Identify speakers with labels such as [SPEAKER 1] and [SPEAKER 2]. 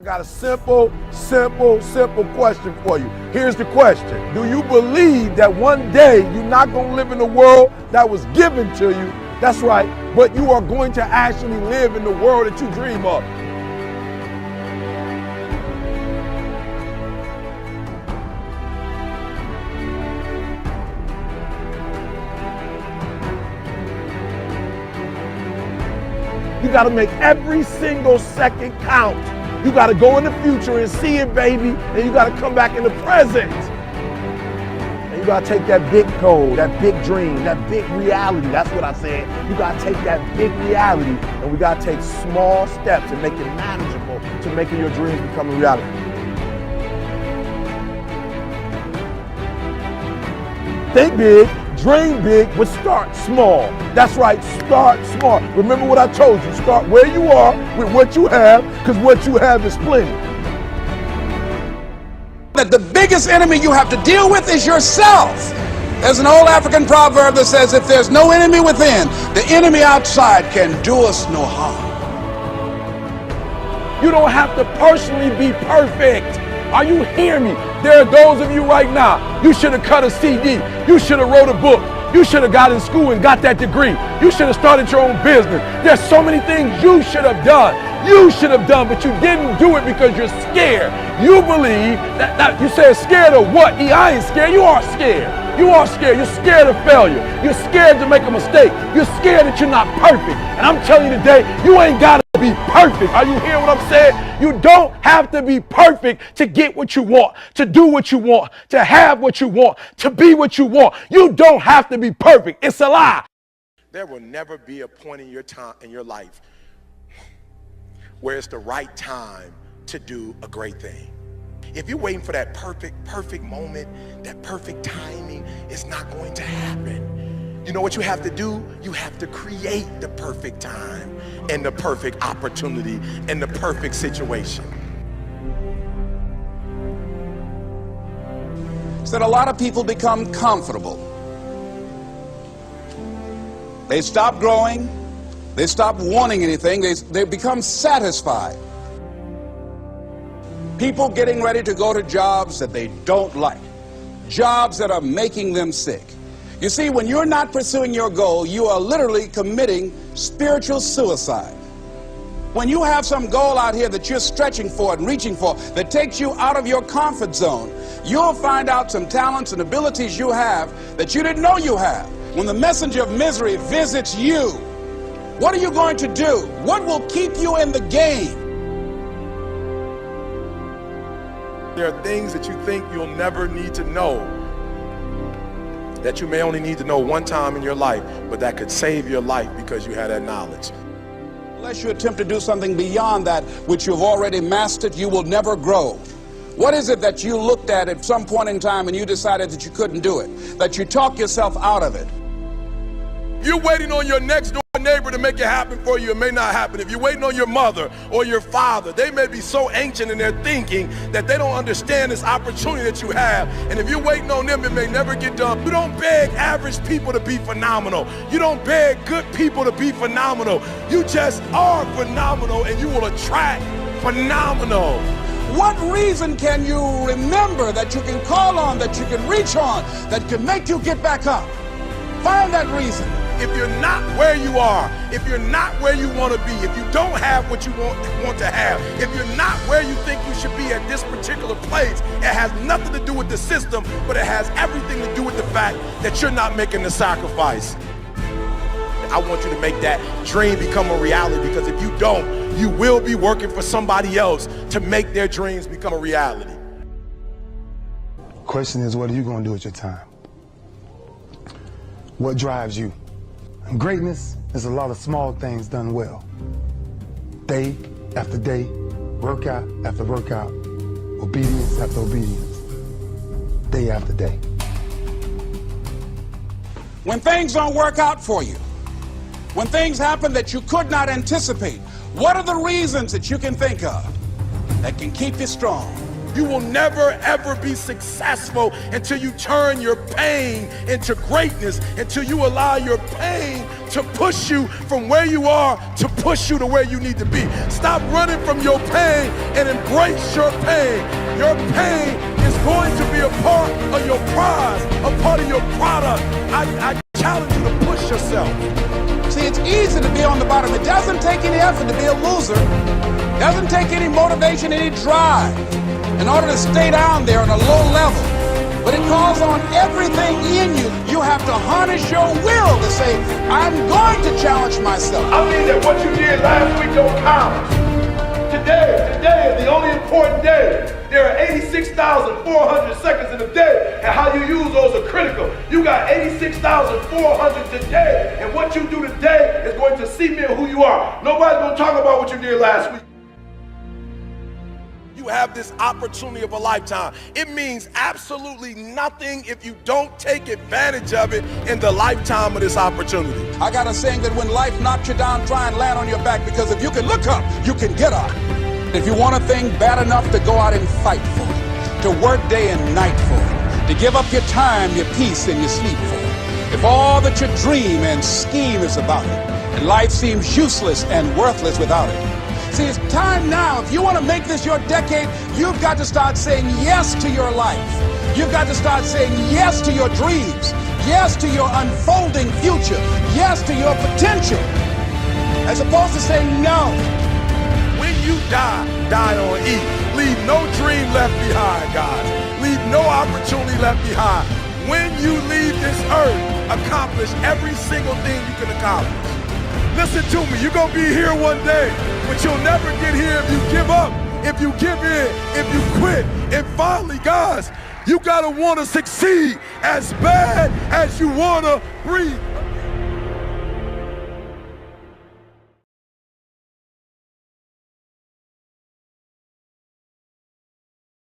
[SPEAKER 1] I got a simple question for you. Here's the question. Do you believe that one day you're not going to live in the world that was given to you? That's right, but you are going to actually live in the world that you dream of. You got to make every single second count. You got to go in the future and see it, baby, and you got to come back in the present. And you got to take that big goal, that big dream, that big reality. That's what I said. You got to take that big reality, and we got to take small steps and make it manageable to making your dreams become a reality. Think big. Dream big, but start small. That's right, start small. Remember what I told you, start where you are with what you have, because what you have is plenty.
[SPEAKER 2] That the biggest enemy you have to deal with is yourself. There's an old African proverb that says, if there's no enemy within, the enemy outside can do us no harm.
[SPEAKER 1] You don't have to personally be perfect. Are you hearing me? There are those of you right now, you should have cut a CD. You should have wrote a book. You should have got in school and got that degree. You should have started your own business. There's so many things you should have done. You should have done, but you didn't do it because you're scared. You believe that you said scared of what? I ain't scared. You are scared. You are scared. You're scared of failure. You're scared to make a mistake. You're scared that you're not perfect. And I'm telling you today, you ain't got to be perfect. Are you hearing what I'm saying? You don't have to be perfect to get what you want, to do what you want, to have what you want, to be what you want. You don't have to be perfect. It's a lie. There will never be a point in your time in your life where it's the right time to do a great thing. If you're waiting for that perfect moment, that perfect timing, it's not going to happen. You know what you have to do? You have to create the perfect time and the perfect opportunity and the perfect situation.
[SPEAKER 2] So that a lot of people become comfortable. They stop growing. They stop wanting anything. They become satisfied. People getting ready to go to jobs that they don't like. Jobs that are making them sick. You see, when you're not pursuing your goal, you are literally committing spiritual suicide. When you have some goal out here that you're stretching for and reaching for that takes you out of your comfort zone, you'll find out some talents and abilities you have that you didn't know you have. When the messenger of misery visits you, what are you going to do? What will keep you in the game?
[SPEAKER 1] There are things that you think you'll never need to know, that you may only need to know one time in your life, but that could save your life because you had that knowledge.
[SPEAKER 2] Unless you attempt to do something beyond that which you've already mastered, you will never grow. What is it that you looked at some point in time and you decided that you couldn't do it, that you talk yourself out of it?
[SPEAKER 1] You're waiting on your next door neighbor to make it happen for you. It may not happen. If you're waiting on your mother or your father, they may be so ancient in their thinking that they don't understand this opportunity that you have. And if you're waiting on them, it may never get done. You don't beg average people to be phenomenal. You don't beg good people to be phenomenal. You just are phenomenal, and you will attract phenomenal.
[SPEAKER 2] What reason can you remember that you can call on, that you can reach on, that can make you get back up? Find that reason.
[SPEAKER 1] If you're not where you are, if you're not where you want to be, if you don't have what you want to have, if you're not where you think you should be at this particular place, it has nothing to do with the system, but it has everything to do with the fact that you're not making the sacrifice. I want you to make that dream become a reality, because if you don't, you will be working for somebody else to make their dreams become a reality.
[SPEAKER 3] Question is, what are you going to do with your time? What drives you? And greatness is a lot of small things done well. Day after day, workout after workout, obedience after obedience, day after day.
[SPEAKER 2] When things don't work out for you, when things happen that you could not anticipate, what are the reasons that you can think of that can keep you strong?
[SPEAKER 1] You will never, ever be successful until you turn your pain into greatness, until you allow your pain to push you from where you are to push you to where you need to be. Stop running from your pain and embrace your pain. Your pain is going to be a part of your prize, a part of your product. I challenge you to push yourself.
[SPEAKER 2] See, it's easy to be on the bottom. It doesn't take any effort to be a loser. It doesn't take any motivation, any drive in order to stay down there on a low level. But it calls on everything in you. You have to harness your will to say, I'm going to challenge myself.
[SPEAKER 1] I mean that what you did last week don't count. Today is the only important day. There are 86,400 seconds in a day, and how you use those are critical. You got 86,400 today, and what you do today is going to cement who you are. Nobody's going to talk about what you did last week. You have this opportunity of a lifetime. It means absolutely nothing if you don't take advantage of it in the lifetime of this opportunity.
[SPEAKER 2] I got a saying that when life knocks you down, try and land on your back, because if you can look up, you can get up. If you want a thing bad enough to go out and fight for it, to work day and night for it, to give up your time, your peace, and your sleep for it, if all that you dream and scheme is about it, and life seems useless and worthless without it. See, it's time now. If you want to make this your decade, you've got to start saying yes to your life. You've got to start saying yes to your dreams, yes to your unfolding future, yes to your potential, as opposed to saying no.
[SPEAKER 1] When you die on E. Leave no dream left behind, guys. Leave no opportunity left behind. When you leave this earth, accomplish every single thing you can accomplish. Listen to me, you're gonna be here one day, but you'll never get here if you give up, if you give in, if you quit. And finally, guys, you gotta wanna succeed as bad as you wanna breathe.